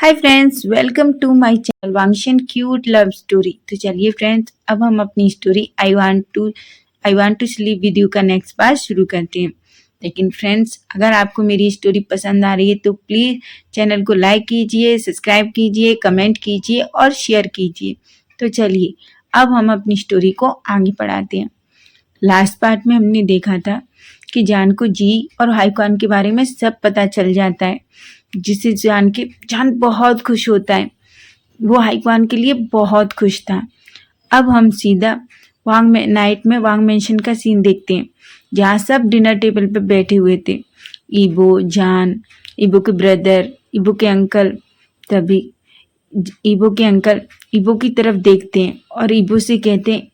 Hi friends, welcome to my channel Wangshan cute love story. तो चलिए friends, अब हम अपनी story I want to sleep with you का नेक्स्ट पार्ट शुरू करते हैं। लेकिन फ्रेंड्स, अगर आपको मेरी स्टोरी पसंद आ रही है तो प्लीज़ चैनल को लाइक कीजिए, सब्सक्राइब कीजिए, कमेंट कीजिए और शेयर कीजिए। तो चलिए अब हम अपनी स्टोरी को आगे बढ़ाते हैं। लास्ट पार्ट में हमने देखा था कि जान को जी और हाईकॉन के बारे में सब पता चल जाता है, जिसे जान बहुत खुश होता है। वो हाईकॉन के लिए बहुत खुश था। अब हम सीधा नाइट में वांग मेंशन का सीन देखते हैं, जहाँ सब डिनर टेबल पे बैठे हुए थे। ईबो, जान, ईबो के ब्रदर, ईबो के अंकल। तभी ईबो के अंकल ईबो की तरफ देखते हैं और ईबो से कहते हैं,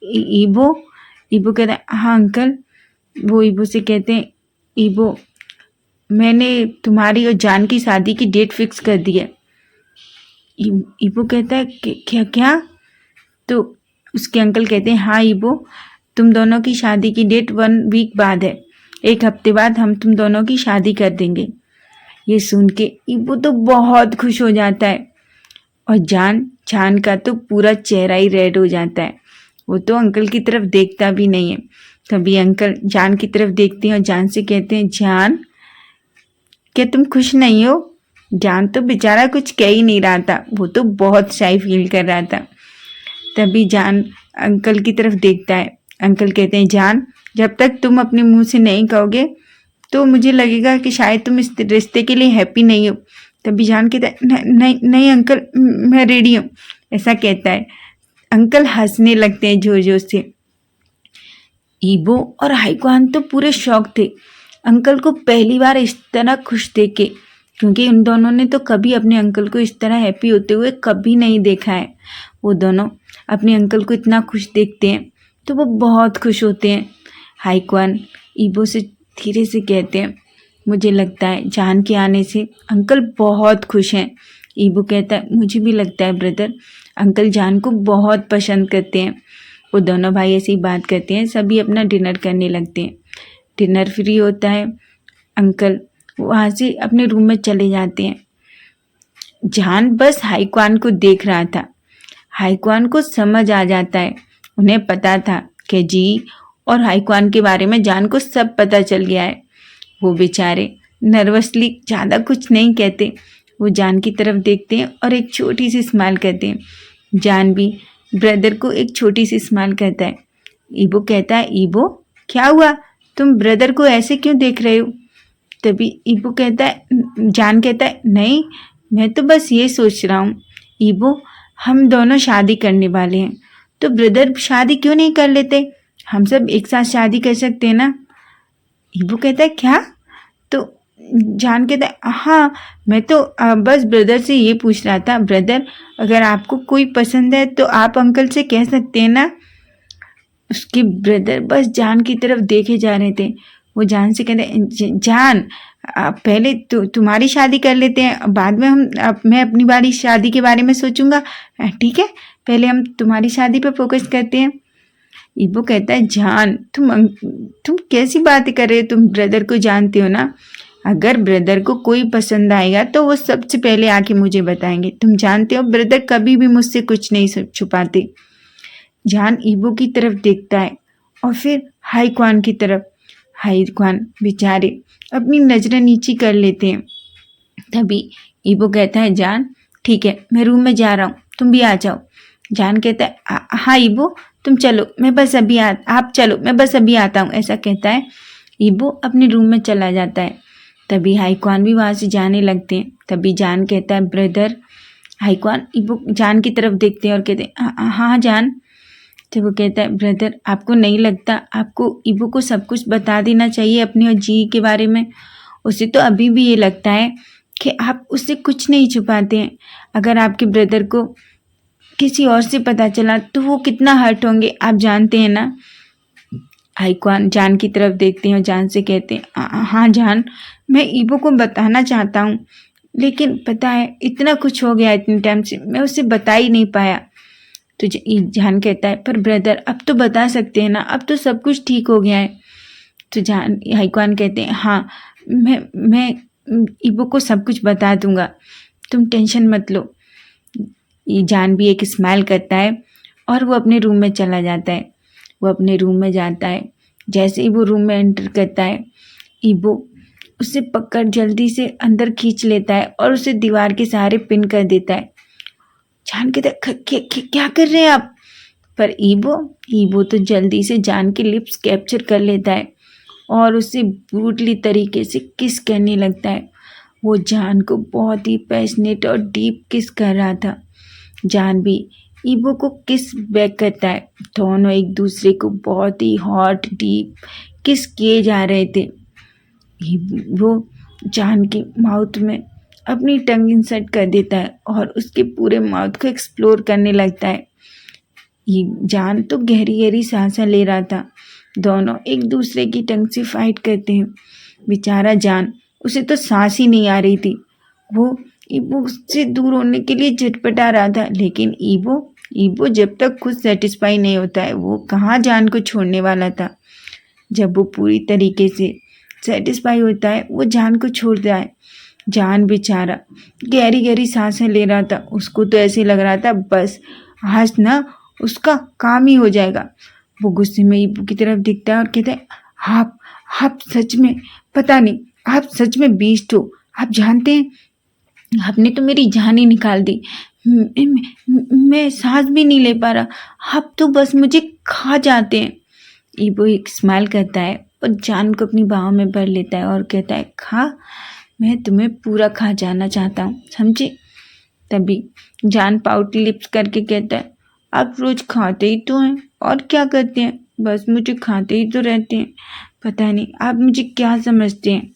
ईबो कहता है, हाँ अंकल। वो ईबो से कहते हैं, ईबो, मैंने तुम्हारी और जान की शादी की डेट फिक्स कर दी है। ईबो कहता है, क्या क्या? तो उसके अंकल कहते हैं, हाँ ईबो, तुम दोनों की शादी की डेट 1 वीक बाद है। 1 हफ्ते बाद हम तुम दोनों की शादी कर देंगे। ये सुन के ईबो तो बहुत खुश हो जाता है और जान का तो पूरा चेहरा ही रेड हो जाता है। वो तो अंकल की तरफ देखता भी नहीं है। तभी अंकल जान की तरफ देखते हैं और जान से कहते हैं, जान, क्या तुम खुश नहीं हो? जान तो बेचारा कुछ कह ही नहीं रहा था, वो तो बहुत शाई फील कर रहा था। तभी जान अंकल की तरफ देखता है। अंकल कहते हैं, जान, जब तक तुम अपने मुंह से नहीं कहोगे तो मुझे लगेगा कि शायद तुम इस रिश्ते के लिए हैप्पी नहीं हो। तभी जान कहता है, नहीं नहीं अंकल, मैं रेडी हूँ, ऐसा कहता है। अंकल हंसने लगते हैं जोर जोर से। ईबो और हाईकॉन तो पूरे शौक थे अंकल को पहली बार इस तरह खुश देख के, क्योंकि उन दोनों ने तो कभी अपने अंकल को इस तरह हैप्पी होते हुए कभी नहीं देखा है। वो दोनों अपने अंकल को इतना खुश देखते हैं तो वो बहुत खुश होते हैं। हाईकॉन ईबो से धीरे से कहते हैं, मुझे लगता है जान के आने से अंकल बहुत खुश हैं। ईबो कहता है, मुझे भी लगता है ब्रदर, अंकल जान को बहुत पसंद करते हैं। वो दोनों भाई ऐसी बात करते हैं। सभी अपना डिनर करने लगते हैं। डिनर फ्री होता है। अंकल वहाँ से अपने रूम में चले जाते हैं। जान बस हाईकॉन को देख रहा था। हाईकॉन को समझ आ जाता है, उन्हें पता था कि जी और हाईकॉन के बारे में जान को सब पता चल गया है। वो बेचारे नर्वसली ज़्यादा कुछ नहीं कहते। वो जान की तरफ देखते हैं और एक छोटी सी स्माइल करते हैं। जान भी ब्रदर को एक छोटी सी स्माइल करता है। ईबो कहता है, ईबो क्या हुआ, तुम ब्रदर को ऐसे क्यों देख रहे हो? तभी ईबो कहता है, जान कहता है, नहीं, मैं तो बस ये सोच रहा हूँ ईबो, हम दोनों शादी करने वाले हैं तो ब्रदर शादी क्यों नहीं कर लेते? हम सब एक साथ शादी कर सकते हैं ना? ईबो कहता है, क्या? तो जान कहता है, हाँ, मैं तो बस ब्रदर से ये पूछ रहा था। ब्रदर, अगर आपको कोई पसंद है तो आप अंकल से कह सकते हैं ना? उसके ब्रदर बस जान की तरफ देखे जा रहे थे। वो जान से कहते, जान, पहले तुम्हारी शादी कर लेते हैं, बाद में मैं अपनी बारी शादी के बारे में सोचूंगा, ठीक है? पहले हम तुम्हारी शादी पे फोकस करते हैं। ईबो कहता है, जान, तुम कैसी बातें कर रहे हो? तुम ब्रदर को जानते हो ना? अगर ब्रदर को कोई पसंद आएगा तो वो सबसे पहले आके मुझे बताएंगे। तुम जानते हो ब्रदर कभी भी मुझसे कुछ नहीं छुपाते। जान ईबो की तरफ देखता है और फिर हाईकॉन की तरफ। हाईकॉन बेचारे अपनी नज़रें नीची कर लेते हैं। तभी ईबो कहता है, जान, ठीक है, मैं रूम में जा रहा हूँ, तुम भी आ जाओ। जान कहता है, हाँ ईबो, तुम चलो, आप चलो, मैं बस अभी आता हूँ, ऐसा कहता है। ईबो अपने रूम में चला जाता है। तभी हाईकॉन भी वहाँ से जाने लगते हैं। तभी जान कहता है, ब्रदर। हाईकॉन ईबो जान की तरफ देखते हैं और कहते हैं, हाँ जान। तो वो कहता है, ब्रदर, आपको नहीं लगता आपको ईबो को सब कुछ बता देना चाहिए अपने और जी के बारे में? उसे तो अभी भी ये लगता है कि आप उससे कुछ नहीं छुपाते हैं। अगर आपके ब्रदर को किसी और से पता चला तो वो कितना हर्ट होंगे, आप जानते हैं ना? हाईकॉन जान की तरफ देखते हैं और जान से कहते हैं, हाँ जान, मैं ईबो को बताना चाहता हूँ, लेकिन पता है इतना कुछ हो गया इतने टाइम से, मैं उसे बता ही नहीं पाया। तो जान कहता है, पर ब्रदर, अब तो बता सकते हैं ना, अब तो सब कुछ ठीक हो गया है। तो हाईकॉन कहते हैं, हाँ, मैं ईबो को सब कुछ बता दूंगा। तुम टेंशन मत लो। ये जान भी एक स्माइल करता है और वो अपने रूम में चला जाता है। वो अपने रूम में जाता है, जैसे ही वो रूम में एंटर करता है, ईबो उसे पकड़ जल्दी से अंदर खींच लेता है और उसे दीवार के सहारे पिन कर देता है। जान कहता है क्या कर रहे हैं आप? पर ईबो तो जल्दी से जान के लिप्स कैप्चर कर लेता है और उसे ब्रूटली तरीके से किस करने लगता है। वो जान को बहुत ही पैशनेट और डीप किस कर रहा था। जान भी ईबो को किस बैक करता है। दोनों एक दूसरे को बहुत ही हॉट डीप किस किए जा रहे थे। ईबो जान के माउथ में अपनी टंग इंसर्ट कर देता है और उसके पूरे माउथ को एक्सप्लोर करने लगता है। ये जान तो गहरी गहरी सांसें ले रहा था। दोनों एक दूसरे की टंग से फाइट करते हैं। बेचारा जान, उसे तो सांस ही नहीं आ रही थी। वो ईबो से दूर होने के लिए झटपटा रहा था, लेकिन ईबो जब तक खुद सेटिस्फाई नहीं होता है, वो कहाँ जान को छोड़ने वाला था। जब वो पूरी तरीके से सेटिस्फाई होता है, वो जान को छोड़ता है। जान बेचारा गहरी गहरी सांसें ले रहा था। उसको तो ऐसे लग रहा था बस आज ना उसका काम ही हो जाएगा। वो गुस्से में ईबो की तरफ दिखता है और कहता है, आप सच में, पता नहीं, आप सच में बीस्ट हो। आप जानते हैं, आपने तो मेरी जान ही निकाल दी। मैं सांस भी नहीं ले पा रहा। आप तो बस मुझे खा जाते हैं। ईबो एक स्माइल करता है और जान को अपनी बाहों में भर लेता है और कहता है, खा, मैं तुम्हें पूरा खा जाना चाहता हूँ, समझे? तभी जान पाउट लिप्स करके कहता है, आप रोज खाते ही तो हैं और क्या करते हैं, बस मुझे खाते ही तो रहते हैं। पता नहीं आप मुझे क्या समझते हैं।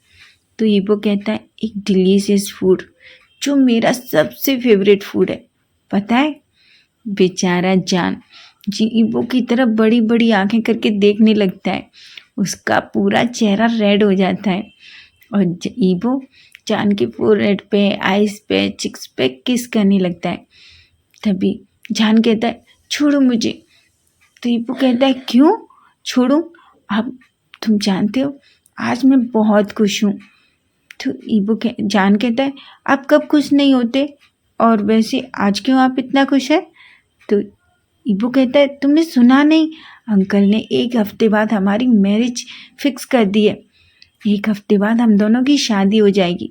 तो ईबो कहता है, एक डिलीशियस फूड जो मेरा सबसे फेवरेट फूड है, पता है? बेचारा जान जी ईबो की तरफ बड़ी बड़ी आंखें करके देखने लगता है। उसका पूरा चेहरा रेड हो जाता है और ईबो जान के फोरहेड पे, आइस पे, चिक्स पे किस करने लगता है। तभी जान कहता है, छोड़ो मुझे। तो ईबो कहता है, क्यों छोड़ूं? अब तुम जानते हो आज मैं बहुत खुश हूँ। तो जान कहता है, आप कब खुश नहीं होते, और वैसे आज क्यों आप इतना खुश है? तो ईबो कहता है, तुमने सुना नहीं, अंकल ने 1 हफ्ते बाद हमारी मैरिज फिक्स कर दी है। 1 हफ्ते बाद हम दोनों की शादी हो जाएगी।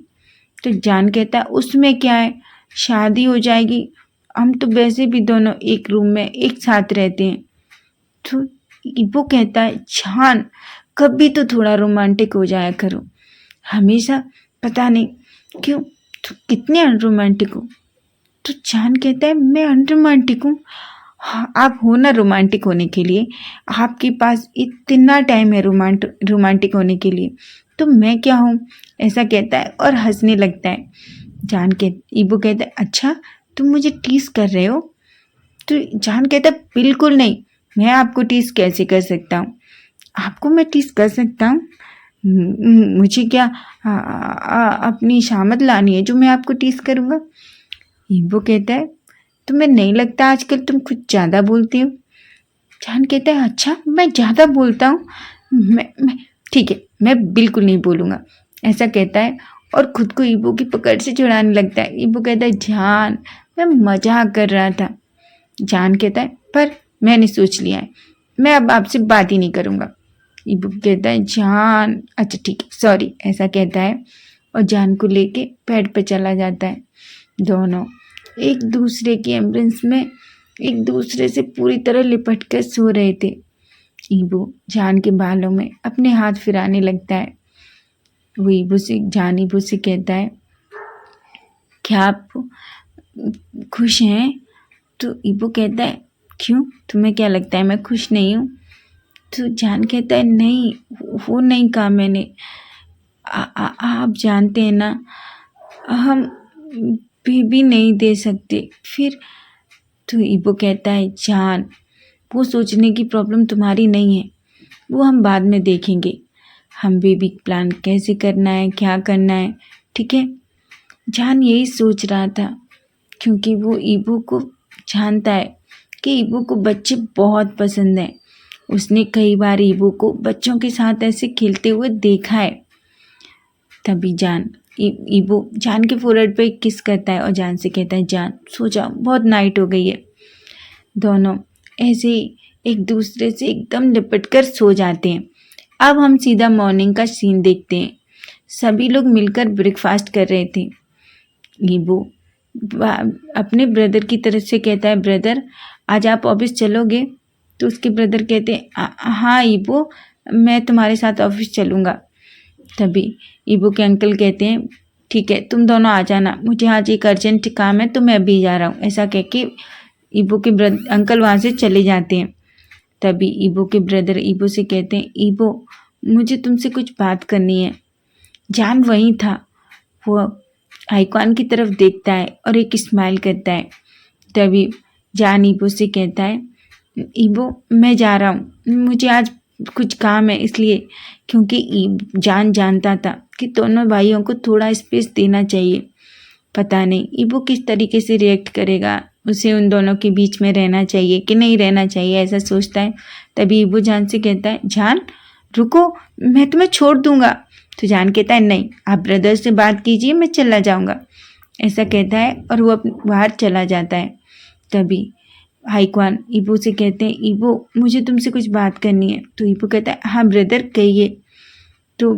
तो जान कहता है, उसमें क्या है, शादी हो जाएगी, हम तो वैसे भी दोनों एक रूम में एक साथ रहते हैं। तो ईबो कहता है, जान कभी तो थोड़ा रोमांटिक हो जाया करो, हमेशा पता नहीं क्यों तो कितने अनरोमांटिक हो। तो जान कहता है, मैं अनरोमांटिक हूँ? हाँ, आप हो ना रोमांटिक होने के लिए, आपके पास इतना टाइम है रोमांटिक होने के लिए, तो मैं क्या हूँ? ऐसा कहता है और हंसने लगता है। ईबो कहता है, अच्छा तुम मुझे टीस कर रहे हो? तो जान कहता है, बिल्कुल नहीं, मैं आपको टीस कैसे कर सकता हूँ? आपको मैं टीस कर सकता हूँ? मुझे क्या अपनी शामत लानी है जो मैं आपको टीस करूँगा? ईबो कहता है, तुम्हें नहीं लगता आजकल तुम कुछ ज़्यादा बोलती हो? जान कहता है, अच्छा मैं ज़्यादा बोलता हूँ? मैं ठीक है, मैं बिल्कुल नहीं बोलूँगा, ऐसा कहता है और खुद को ईबो की पकड़ से छुड़ाने लगता है। ईबो कहता है, जान मैं मजाक कर रहा था। जान कहता है, पर मैंने सोच लिया है, मैं अब आपसे बात ही नहीं करूँगा। ईबो कहता है, जान अच्छा ठीक है, सॉरी, ऐसा कहता है और जान को लेके बेड पे चला जाता है। दोनों एक दूसरे की एम्ब्रेस में एक दूसरे से पूरी तरह लिपट कर सो रहे थे। ईबो जान के बालों में अपने हाथ फिराने लगता है। वो ईबो से कहता है, क्या आप खुश हैं? तो ईबो कहता है, क्यों, तुम्हें क्या लगता है मैं खुश नहीं हूँ? तो जान कहता है, नहीं वो नहीं कहा मैंने, आप जानते हैं ना, हम भी नहीं दे सकते फिर। तो ईबो कहता है, जान वो सोचने की प्रॉब्लम तुम्हारी नहीं है, वो हम बाद में देखेंगे, हम बेबी प्लान कैसे करना है, क्या करना है, ठीक है? जान यही सोच रहा था क्योंकि वो ईबो को जानता है कि ईबो को बच्चे बहुत पसंद हैं। उसने कई बार ईबो को बच्चों के साथ ऐसे खेलते हुए देखा है। तभी जान ईबो जान के फोरहेड पे किस करता है और जान से कहता है जान सो जाओ, बहुत नाइट हो गई है। दोनों ऐसे ही एक दूसरे से एकदम लिपट कर सो जाते हैं। अब हम सीधा मॉर्निंग का सीन देखते हैं। सभी लोग मिलकर ब्रेकफास्ट कर रहे थे। ईबो अपने ब्रदर की तरफ से कहता है ब्रदर आज आप ऑफिस चलोगे? तो उसके ब्रदर कहते हैं हाँ ईबो, मैं तुम्हारे साथ ऑफिस चलूँगा। तभी ईबो के अंकल कहते हैं ठीक है तुम दोनों आ जाना, मुझे आज एक अर्जेंट काम है तो मैं अभी जा रहा हूँ। ऐसा कह के ईबो के अंकल वहाँ से चले जाते हैं। तभी ईबो के ब्रदर ईबो से कहते हैं ईबो मुझे तुमसे कुछ बात करनी है। जान वहीं था, वो आइकॉन की तरफ देखता है और एक स्माइल करता है। तभी जान ईबो से कहता है ईबो मैं जा रहा हूँ, मुझे आज कुछ काम है इसलिए, क्योंकि जान जानता था कि दोनों भाइयों को थोड़ा स्पेस देना चाहिए। पता नहीं ईबो किस तरीके से रिएक्ट करेगा, उसे उन दोनों के बीच में रहना चाहिए कि नहीं रहना चाहिए, ऐसा सोचता है। तभी ईबो जान से कहता है जान रुको, मैं तुम्हें छोड़ दूंगा। तो जान कहता है नहीं, आप ब्रदर से बात कीजिए, मैं चला जाऊंगा। ऐसा कहता है और वो बाहर चला जाता है। तभी हाईक्वान ईबो से कहते हैं ईबो मुझे तुमसे कुछ बात करनी है। तो ईबो कहता है हाँ ब्रदर कहिए। तो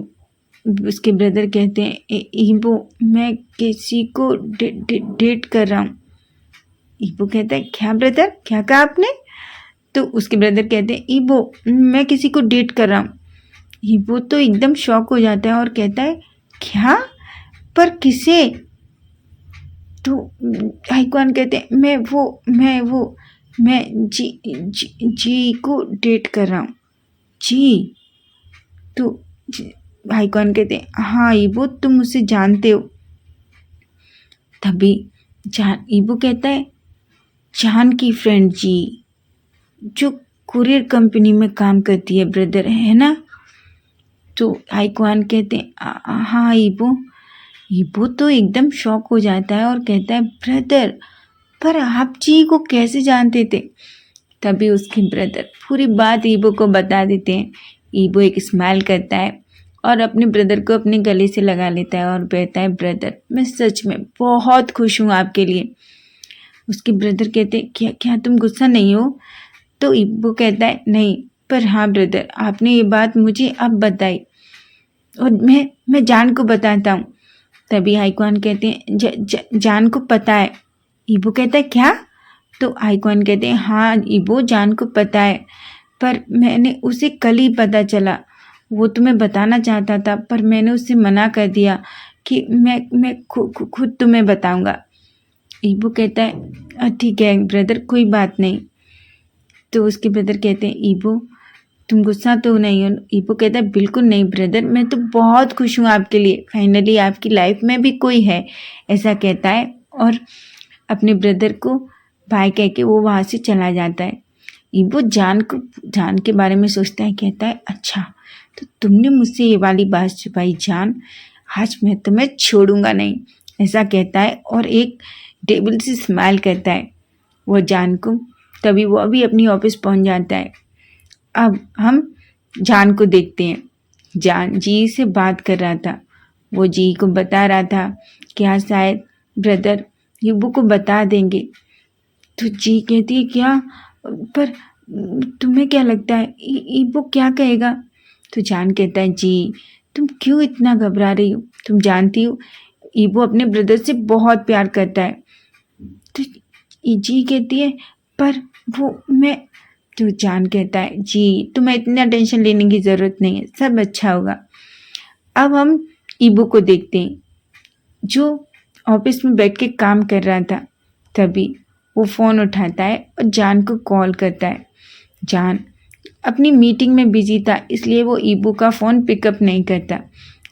उसके ब्रदर कहते हैं ईबो मैं किसी को डेट कर रहा हूँ। ईबो कहता है क्या ब्रदर, क्या कहा आपने? तो उसके ब्रदर कहते हैं ईबो मैं किसी को डेट कर रहा हूँ। ईबो तो एकदम शॉक हो जाता है और कहता है क्या, पर किसे? तो हाईक्वान कहते हैं मैं जी को डेट कर रहा हूँ। जी? तो हाईक्वान कहते हैं हाँ ईबो तुम उसे जानते हो? तभी ईबो कहता है जान की फ्रेंड जी, जो कुरियर कंपनी में काम करती है ब्रदर, है ना? तो हाईक्वान कहते हैं हाँ ईबो। ईबो तो एकदम शॉक हो जाता है और कहता है ब्रदर पर आप जी को कैसे जानते थे? तभी उसके ब्रदर पूरी बात ईबो को बता देते हैं। ईबो एक स्माइल करता है और अपने ब्रदर को अपने गले से लगा लेता है और कहता है ब्रदर मैं सच में बहुत खुश हूँ आपके लिए। उसके ब्रदर कहते हैं क्या तुम गुस्सा नहीं हो? तो ईबो कहता है नहीं, पर हाँ ब्रदर आपने ये बात मुझे अब बताई और मैं जान को बताता हूँ। तभी हाईक्वान कहते हैं जान को पता है? ईबो कहता है क्या? तो हाईक्वान कहते हैं हाँ ईबो जान को पता है, पर मैंने उसे कल ही पता चला। वो तुम्हें बताना चाहता था पर मैंने उससे मना कर दिया कि मैं खुद तुम्हें बताऊंगा। ईबो कहता है ठीक है ब्रदर कोई बात नहीं। तो उसके ब्रदर कहते हैं ईबो तुम गुस्सा तो नहीं हो? ईबो कहता है बिल्कुल नहीं ब्रदर, मैं तो बहुत खुश हूँ आपके लिए, फाइनली आपकी लाइफ में भी कोई है। ऐसा कहता है और अपने ब्रदर को बाय कह के वो वहाँ से चला जाता है। ईबो जान के बारे में सोचता है, कहता है अच्छा तो तुमने मुझसे ये वाली बात छुपाई जान, आज मैं तुम्हें छोड़ूंगा नहीं। ऐसा कहता है और एक टेबल से स्माइल करता है वो जान को। तभी वो अभी अपनी ऑफिस पहुँच जाता है। अब हम जान को देखते हैं। जान जी से बात कर रहा था, वो जी को बता रहा था कि हाँ शायद ब्रदर ईबो को बता देंगे। तो जी कहती है क्या, पर तुम्हें क्या लगता है ईबो क्या कहेगा? तो जान कहता है जी तुम क्यों इतना घबरा रही हो, तुम जानती हो ईबो अपने ब्रदर से बहुत प्यार करता है। तो जी कहती है पर वो मैं, तो जान कहता है जी तुम्हें इतना टेंशन लेने की ज़रूरत नहीं है, सब अच्छा होगा। अब हम ईबो को देखते हैं जो ऑफिस में बैठ के काम कर रहा था। तभी वो फ़ोन उठाता है और जान को कॉल करता है। जान अपनी मीटिंग में बिजी था इसलिए वो ईबो का फ़ोन पिकअप नहीं करता,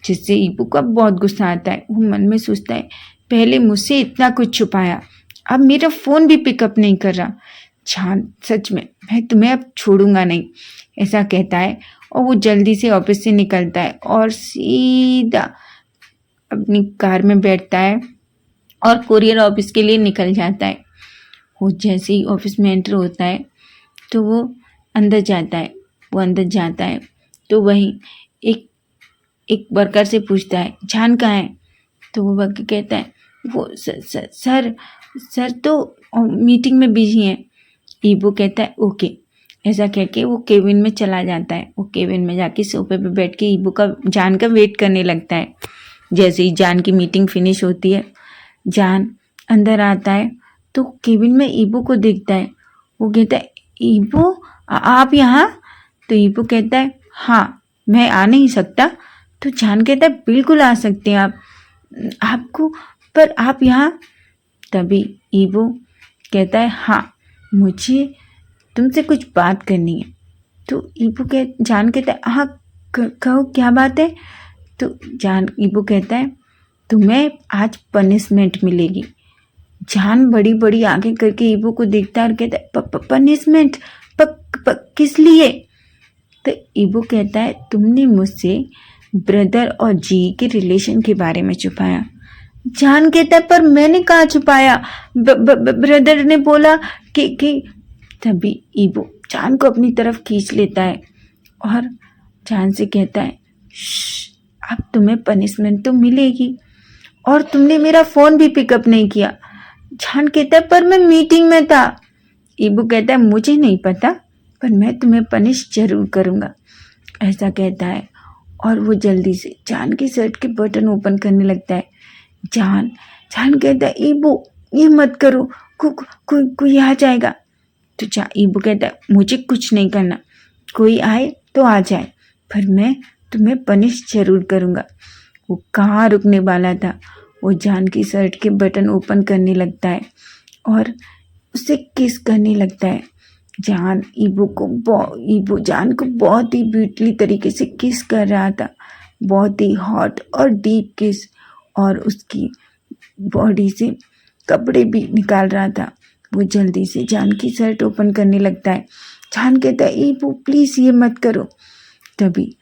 जिससे ईबो का बहुत गुस्सा आता है। वो मन में सोचता है पहले मुझसे इतना कुछ छुपाया, अब मेरा फ़ोन भी पिकअप नहीं कर रहा। जान सच में मैं तुम्हें अब छोड़ूंगा नहीं, ऐसा कहता है और वो जल्दी से ऑफिस से निकलता है और सीधा अपनी कार में बैठता है और कुरियर ऑफिस के लिए निकल जाता है। वो जैसे ही ऑफिस में एंटर होता है तो वो अंदर जाता है तो वहीं एक वर्कर से पूछता है जान कहाँ है? तो वो बग्गी कहता है वो सर तो मीटिंग में बिजी हैं। ईबो कहता है ओके। ऐसा कह के वो केबिन में चला जाता है। वो केबिन में जाके सोफे पे बैठ के ईबो का जान का वेट करने लगता है। जैसे ही जान की मीटिंग फिनिश होती है, जान अंदर आता है तो केबिन में ईबो को देखता है। वो कहता है ईबो आप यहाँ? तो ईबो कहता है हाँ मैं आ नहीं सकता। तो जान कहता है बिल्कुल आ सकते हैं आप, आपको, पर आप यहाँ? तभी ईबो कहता है हाँ मुझे तुमसे कुछ बात करनी है। तो जान कहता है हाँ कहो क्या बात है। तो ईबो कहता है तुम्हें आज पनिशमेंट मिलेगी। जान बड़ी बड़ी आंखें करके ईबो को देखता है और कहता है पनिशमेंट किस लिए? तो ईबो कहता है तुमने मुझसे ब्रदर और जी के रिलेशन के बारे में छुपाया। जान कहता है पर मैंने कहाँ छुपाया, ब्रदर ने बोला कि तभी ईबो जान को अपनी तरफ खींच लेता है और जान से कहता है अब तुम्हें पनिशमेंट तो मिलेगी, और तुमने मेरा फ़ोन भी पिकअप नहीं किया। जान कहता है पर मैं मीटिंग में था। ईबो कहता है मुझे नहीं पता, पर मैं तुम्हें पनिश जरूर करूँगा। ऐसा कहता है और वो जल्दी से जान की शर्ट के बटन ओपन करने लगता है। जान कहता है ईबो ये मत करो, कोई आ जाएगा। तो ईबो कहता है मुझे कुछ नहीं करना, कोई आए तो आ जाए, पर मैं तुम्हें पनिश जरूर करूँगा। वो कहाँ रुकने वाला था, वो जान की शर्ट के बटन ओपन करने लगता है और उसे किस करने लगता है। जान ईबो जान को बहुत ही ब्यूटीफुल तरीके से किस कर रहा था, बहुत ही हॉट और डीप किस, और उसकी बॉडी से कपड़े भी निकाल रहा था। वो जल्दी से जान की शर्ट ओपन करने लगता है। जान कहता है ईबो प्लीज़ ये मत करो। तभी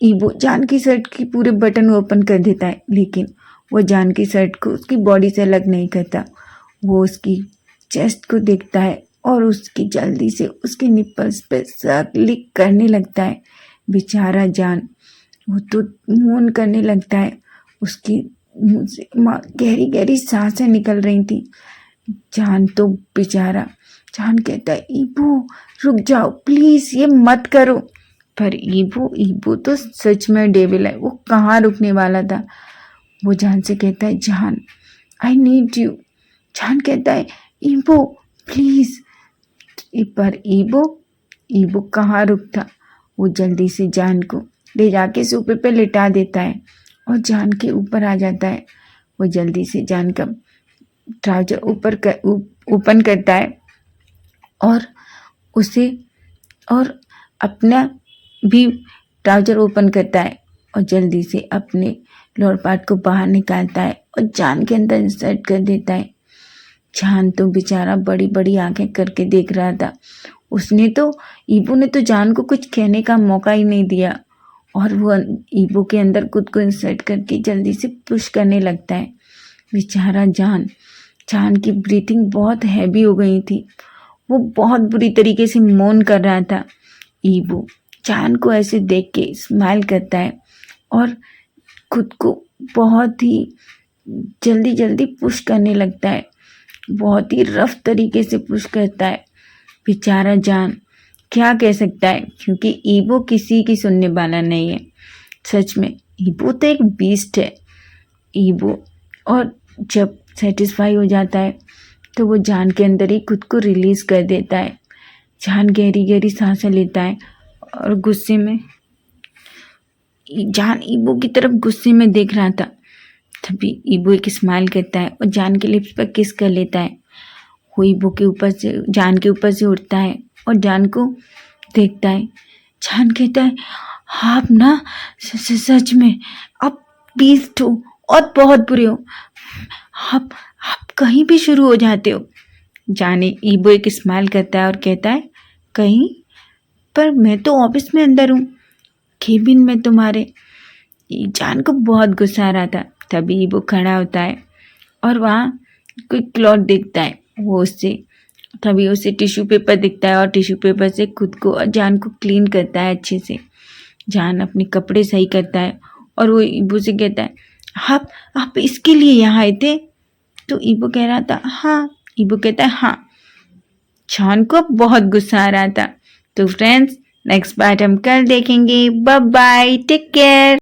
ईबो जान की शर्ट की पूरे बटन ओपन कर देता है, लेकिन वो जान की शर्ट को उसकी बॉडी से अलग नहीं करता। वो उसकी चेस्ट को देखता है और उसकी जल्दी से उसके निप्पल्स पे क्लिक करने लगता है। बेचारा जान वो तो मून करने लगता है, उसकी मुंह से गहरी गहरी सांसें निकल रही थी। जान तो बेचारा जान कहता है ईबो रुक जाओ प्लीज़ ये मत करो, पर ईबो तो सच में डेविल है, वो कहाँ रुकने वाला था। वो जान से कहता है जान आई नीड यू। जान कहता है ईबो प्लीज़, पर ईबो कहाँ रुकता। वो जल्दी से जान को ले जाके सोफे पे लिटा देता है और जान के ऊपर आ जाता है। वो जल्दी से जान का ट्राउजर ओपन करता है और उसे और अपना भी ट्राउजर ओपन करता है और जल्दी से अपने लोअर पार्ट को बाहर निकालता है और जान के अंदर इंसर्ट कर देता है। जान तो बेचारा बड़ी बड़ी आंखें करके देख रहा था। ईबो ने तो जान को कुछ कहने का मौका ही नहीं दिया और वो ईबो के अंदर खुद को इंसर्ट करके जल्दी से पुश करने लगता है। बेचारा जान की ब्रीथिंग बहुत हैवी हो गई थी, वो बहुत बुरी तरीके से मौन कर रहा था। ईबो जान को ऐसे देख के स्माइल करता है और खुद को बहुत ही जल्दी पुश करने लगता है, बहुत ही रफ तरीके से पुश करता है। बेचारा जान क्या कह सकता है, क्योंकि ईबो किसी की सुनने वाला नहीं है। सच में ईबो तो एक बीस्ट है ईबो। और जब सेटिस्फाई हो जाता है तो वो जान के अंदर ही खुद को रिलीज़ कर देता है। जान गहरी गहरी सांसें लेता है और गुस्से में जान ईबो की तरफ गुस्से में देख रहा था। तभी ईबो एक स्माइल करता है और जान के लिप्स पर किस कर लेता है। वो ईबो के ऊपर से जान के ऊपर से उठता है और जान को देखता है। जान कहता है आप ना सच में आप बीस्ट हो और बहुत बुरे हो, आप कहीं भी शुरू हो जाते हो। जाने ईबो एक स्माइल करता है और कहता है कहीं, पर मैं तो ऑफिस में अंदर हूँ, केबिन में तुम्हारे। जान को बहुत गुस्सा आ रहा था। तभी ईबो खड़ा होता है और वहाँ कोई क्लॉथ दिखता है, वो तभी उसे टिश्यू पेपर दिखता है और टिश्यू पेपर से खुद को और जान को क्लीन करता है अच्छे से। जान अपने कपड़े सही करता है और वो ईबो से कहता है आप इसके लिए यहाँ आए थे? तो ईबो कह रहा था हाँ। ईबो कहता है हाँ। शॉन को बहुत गुस्सा आ रहा था। तो फ्रेंड्स नेक्स्ट पार्ट हम कल देखेंगे। Bye bye, take care.